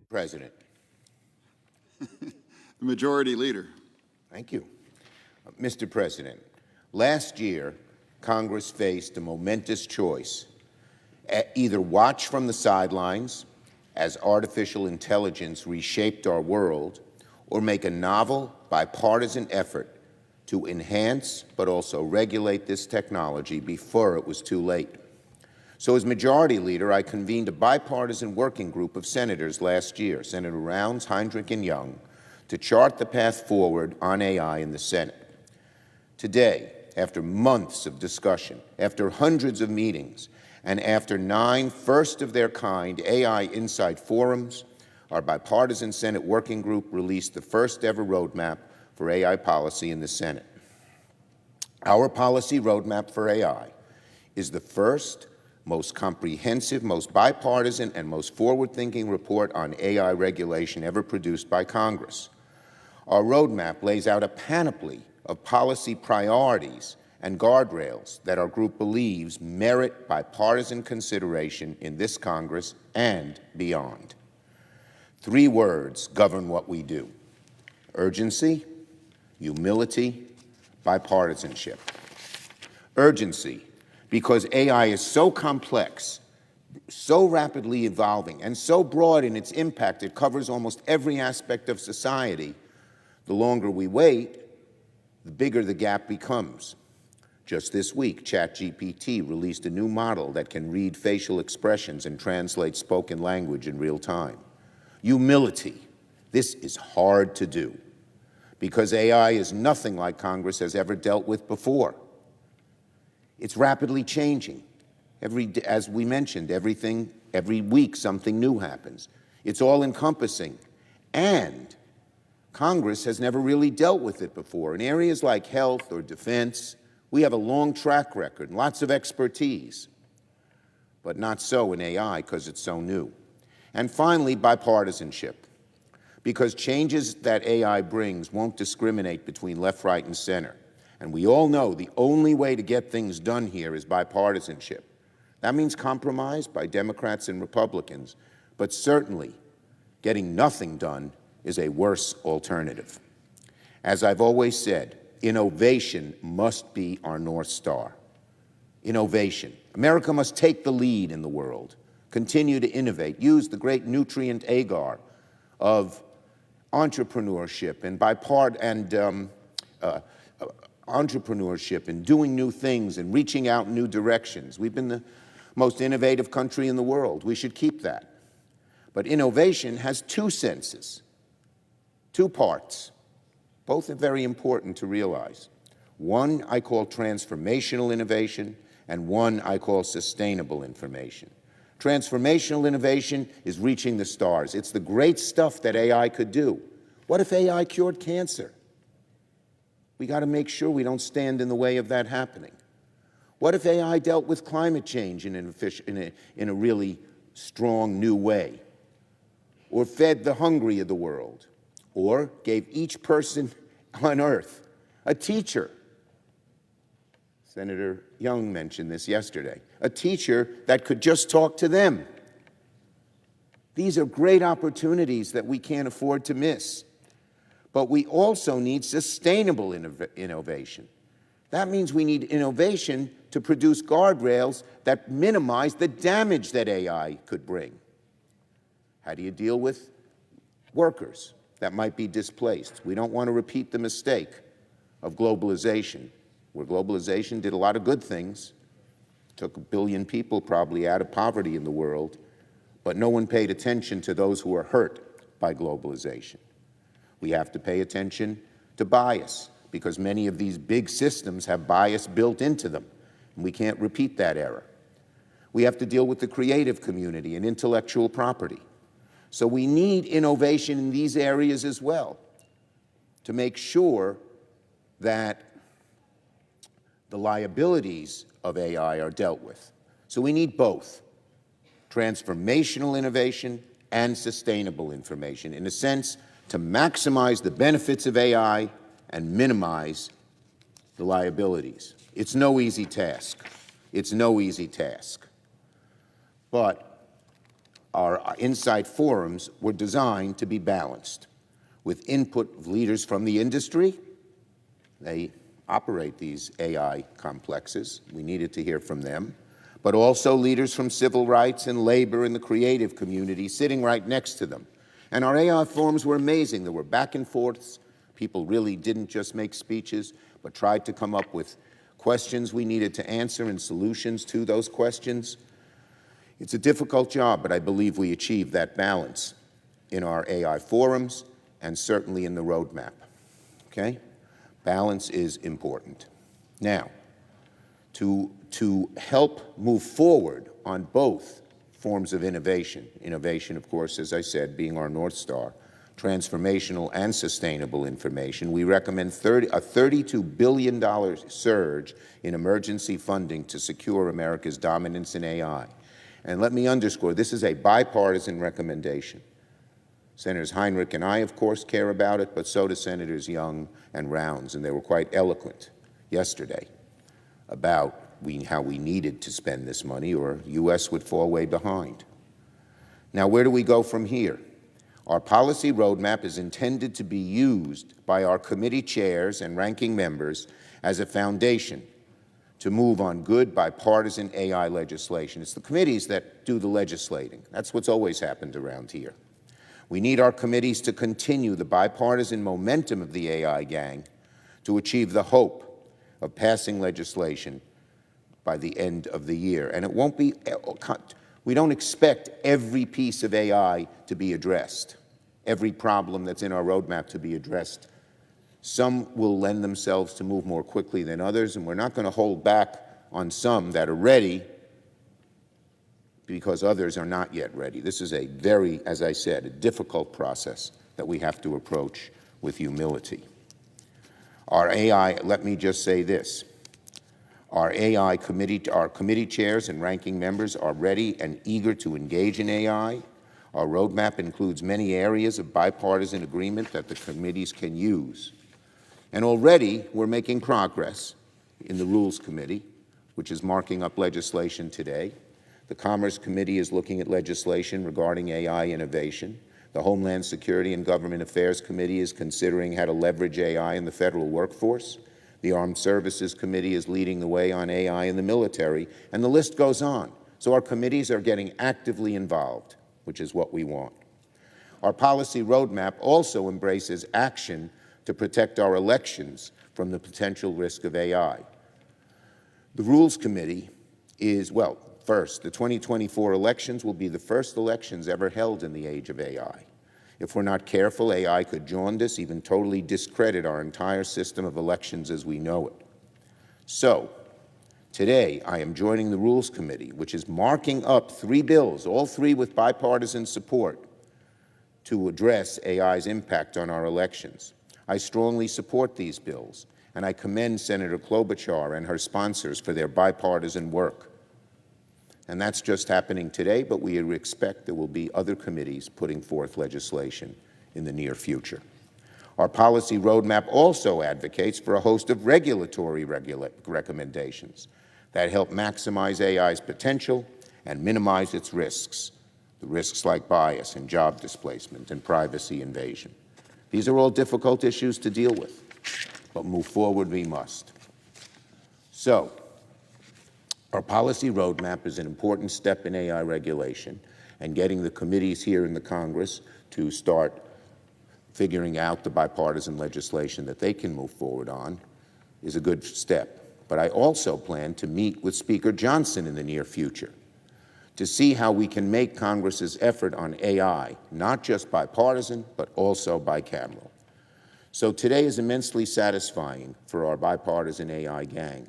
President. The Majority Leader. Thank you. Mr. President, last year, Congress faced a momentous choice. Either watch from the sidelines as artificial intelligence reshaped our world, or make a novel, bipartisan effort to enhance but also regulate this technology before it was too late. So as Majority Leader, I convened a bipartisan working group of senators last year, Senator Rounds, Heinrich, and Young, to chart the path forward on AI in the Senate. Today, after months of discussion, after hundreds of meetings, and after 9 first-of-their-kind AI Insight forums, our bipartisan Senate working group released the first-ever roadmap for AI policy in the Senate. Our policy roadmap for AI is the first, most comprehensive, most bipartisan, and most forward-thinking report on AI regulation ever produced by Congress. Our roadmap lays out a panoply of policy priorities and guardrails that our group believes merit bipartisan consideration in this Congress and beyond. 3 words govern what we do: urgency, humility, bipartisanship. Urgency, because AI is so complex, so rapidly evolving, and so broad in its impact it covers almost every aspect of society. The longer we wait, the bigger the gap becomes. Just this week, ChatGPT released a new model that can read facial expressions and translate spoken language in real time. Humility. This is hard to do because AI is nothing like Congress has ever dealt with before. It's rapidly changing. As we mentioned, every week something new happens. It's all-encompassing, and Congress has never really dealt with it before. In areas like health or defense, we have a long track record and lots of expertise, but not so in AI because it's so new. And finally, bipartisanship, because changes that AI brings won't discriminate between left, right, and center. And we all know the only way to get things done here is bipartisanship. That means compromise by Democrats and Republicans, but certainly getting nothing done is a worse alternative. As I've always said, innovation must be our North Star. Innovation. America must take the lead in the world, continue to innovate, use the great nutrient agar of entrepreneurship and entrepreneurship and doing new things and reaching out in new directions. We've been the most innovative country in the world. We should keep that. But innovation has 2 senses, 2 parts. Both are very important to realize. One I call transformational innovation, and one I call sustainable innovation. Transformational innovation is reaching the stars. It's the great stuff that AI could do. What if AI cured cancer? We got to make sure we don't stand in the way of that happening. What if AI dealt with climate change in a really strong new way? Or fed the hungry of the world? Or gave each person on earth a teacher? Senator Young mentioned this yesterday. A teacher that could just talk to them. These are great opportunities that we can't afford to miss. But we also need sustainable innovation. That means we need innovation to produce guardrails that minimize the damage that AI could bring. How do you deal with workers that might be displaced? We don't want to repeat the mistake of globalization, where globalization did a lot of good things, took 1 billion people probably out of poverty in the world, but no one paid attention to those who were hurt by globalization. We have to pay attention to bias, because many of these big systems have bias built into them, and we can't repeat that error. We have to deal with the creative community and intellectual property. So we need innovation in these areas as well to make sure that the liabilities of AI are dealt with. So we need both transformational innovation and sustainable information, in a sense, to maximize the benefits of AI and minimize the liabilities. It's no easy task. It's no easy task. But Our insight forums were designed to be balanced, with input of leaders from the industry. They operate these AI complexes. We needed to hear from them, but also leaders from civil rights and labor and the creative community sitting right next to them. And our AI forums were amazing. There were back and forths. People really didn't just make speeches, but tried to come up with questions we needed to answer and solutions to those questions. It's a difficult job, but I believe we achieved that balance in our AI forums and certainly in the roadmap, okay? Balance is important. Now, to help move forward on both forms of innovation, of course, as I said, being our North Star, transformational and sustainable information, we recommend a $32 billion surge in emergency funding to secure America's dominance in AI. And let me underscore, this is a bipartisan recommendation. Senators Heinrich and I, of course, care about it, but so do Senators Young and Rounds, and they were quite eloquent yesterday about how we needed to spend this money or the U.S. would fall way behind. Now, where do we go from here? Our policy roadmap is intended to be used by our committee chairs and ranking members as a foundation to move on good bipartisan AI legislation. It's the committees that do the legislating. That's what's always happened around here. We need our committees to continue the bipartisan momentum of the AI gang to achieve the hope of passing legislation by the end of the year. And it won't be, we don't expect every piece of AI to be addressed, every problem that's in our roadmap to be addressed. Some will lend themselves to move more quickly than others, and we're not going to hold back on some that are ready because others are not yet ready. This is a very, as I said, a difficult process that we have to approach with humility. Our AI, let me just say this, our committee chairs and ranking members are ready and eager to engage in AI. Our roadmap includes many areas of bipartisan agreement that the committees can use. And already we're making progress in the Rules Committee, which is marking up legislation today. The Commerce Committee is looking at legislation regarding AI innovation. The Homeland Security and Government Affairs Committee is considering how to leverage AI in the federal workforce. The Armed Services Committee is leading the way on AI in the military, and the list goes on. So our committees are getting actively involved, which is what we want. Our policy roadmap also embraces action to protect our elections from the potential risk of AI. The Rules Committee is, well, first, the 2024 elections will be the first elections ever held in the age of AI. If we're not careful, AI could jaundice, even totally discredit our entire system of elections as we know it. So, today I am joining the Rules Committee, which is marking up 3 bills, all 3 with bipartisan support, to address AI's impact on our elections. I strongly support these bills, and I commend Senator Klobuchar and her sponsors for their bipartisan work. And that's just happening today, but we expect there will be other committees putting forth legislation in the near future. Our policy roadmap also advocates for a host of regulatory recommendations that help maximize AI's potential and minimize its risks, the risks like bias and job displacement and privacy invasion. These are all difficult issues to deal with, but move forward we must. So, our policy roadmap is an important step in AI regulation, and getting the committees here in the Congress to start figuring out the bipartisan legislation that they can move forward on is a good step. But I also plan to meet with Speaker Johnson in the near future to see how we can make Congress's effort on AI not just bipartisan, but also bicameral. So today is immensely satisfying for our bipartisan AI gang.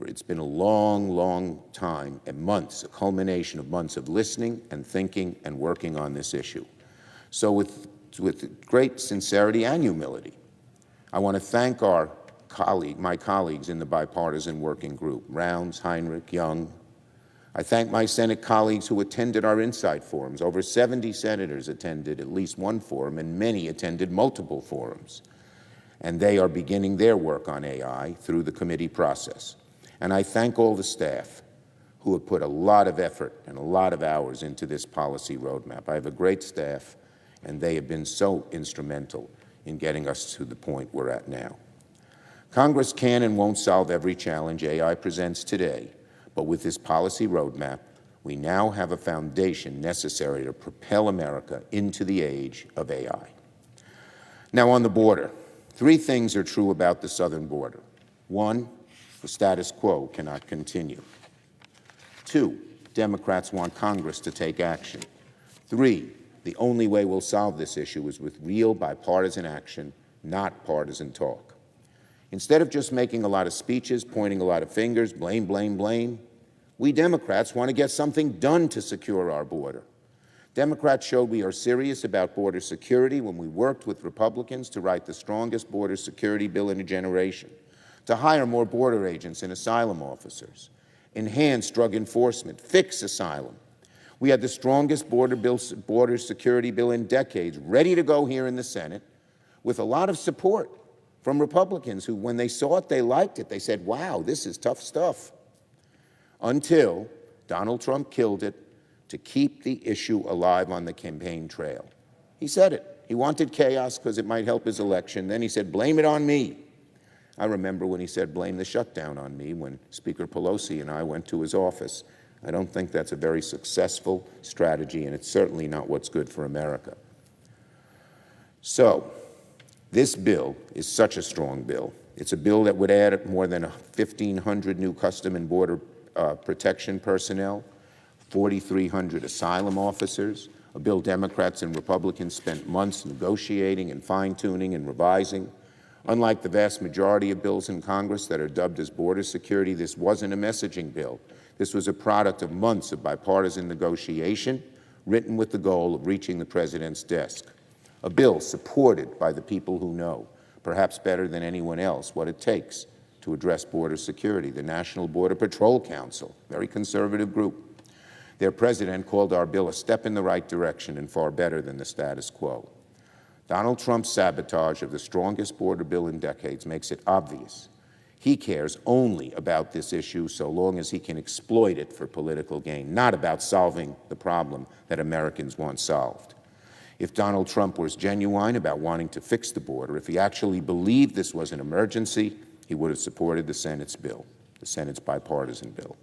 It's been a long, long time and months, a culmination of months of listening and thinking and working on this issue. So with great sincerity and humility, I want to thank my colleagues in the bipartisan working group, Rounds, Heinrich, Young. I thank my Senate colleagues who attended our Insight Forums. Over 70 senators attended at least one forum, and many attended multiple forums. And they are beginning their work on AI through the committee process. And I thank all the staff who have put a lot of effort and a lot of hours into this policy roadmap. I have a great staff, and they have been so instrumental in getting us to the point we're at now. Congress can and won't solve every challenge AI presents today, but with this policy roadmap, we now have a foundation necessary to propel America into the age of AI. Now, on the border, 3 things are true about the southern border. 1, the status quo cannot continue. 2, Democrats want Congress to take action. 3, the only way we'll solve this issue is with real bipartisan action, not partisan talk. Instead of just making a lot of speeches, pointing a lot of fingers, blame, blame, blame, we Democrats want to get something done to secure our border. Democrats showed we are serious about border security when we worked with Republicans to write the strongest border security bill in a generation, to hire more border agents and asylum officers, enhance drug enforcement, fix asylum. We had the strongest border security bill in decades, ready to go here in the Senate, with a lot of support from Republicans who, when they saw it, they liked it. They said, wow, this is tough stuff. Until Donald Trump killed it to keep the issue alive on the campaign trail. He said it. He wanted chaos because it might help his election. Then he said, blame it on me. I remember when he said, blame the shutdown on me, when Speaker Pelosi and I went to his office. I don't think that's a very successful strategy, and it's certainly not what's good for America. So, this bill is such a strong bill. It's a bill that would add more than 1,500 new Custom and Border Protection personnel, 4,300 asylum officers, a bill Democrats and Republicans spent months negotiating and fine-tuning and revising. Unlike the vast majority of bills in Congress that are dubbed as border security, this wasn't a messaging bill. This was a product of months of bipartisan negotiation, written with the goal of reaching the president's desk. A bill supported by the people who know, perhaps better than anyone else, what it takes to address border security. The National Border Patrol Council, very conservative group. Their president called our bill a step in the right direction and far better than the status quo. Donald Trump's sabotage of the strongest border bill in decades makes it obvious he cares only about this issue so long as he can exploit it for political gain, not about solving the problem that Americans want solved. If Donald Trump was genuine about wanting to fix the border, if he actually believed this was an emergency, he would have supported the Senate's bill, the Senate's bipartisan bill.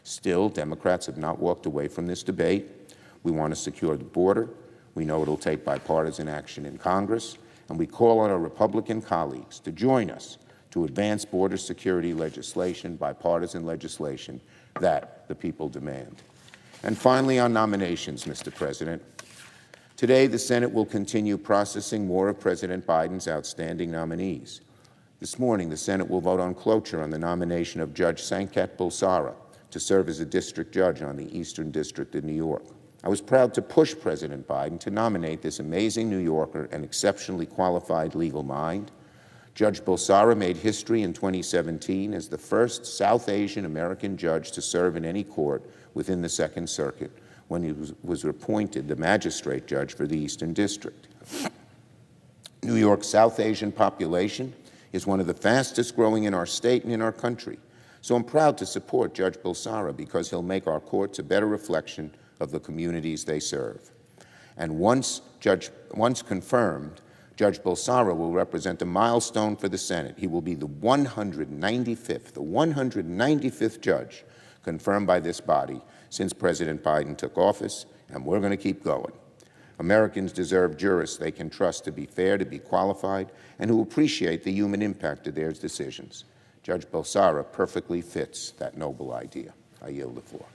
Still, Democrats have not walked away from this debate. We want to secure the border. We know it'll take bipartisan action in Congress, and we call on our Republican colleagues to join us to advance border security legislation, bipartisan legislation that the people demand. And finally, on nominations, Mr. President. Today, the Senate will continue processing more of President Biden's outstanding nominees. This morning, the Senate will vote on cloture on the nomination of Judge Sanket Bulsara to serve as a district judge on the Eastern District of New York. I was proud to push President Biden to nominate this amazing New Yorker and exceptionally qualified legal mind. Judge Bulsara made history in 2017 as the first South Asian American judge to serve in any court within the Second Circuit when he was appointed the magistrate judge for the Eastern District. New York's South Asian population is one of the fastest growing in our state and in our country. So I'm proud to support Judge Bulsara because he'll make our courts a better reflection of the communities they serve. And once confirmed, Judge Bulsara will represent a milestone for the Senate. He will be the 195th judge confirmed by this body since President Biden took office, and we're going to keep going. Americans deserve jurists they can trust to be fair, to be qualified, and who appreciate the human impact of their decisions. Judge Bulsara perfectly fits that noble idea. I yield the floor.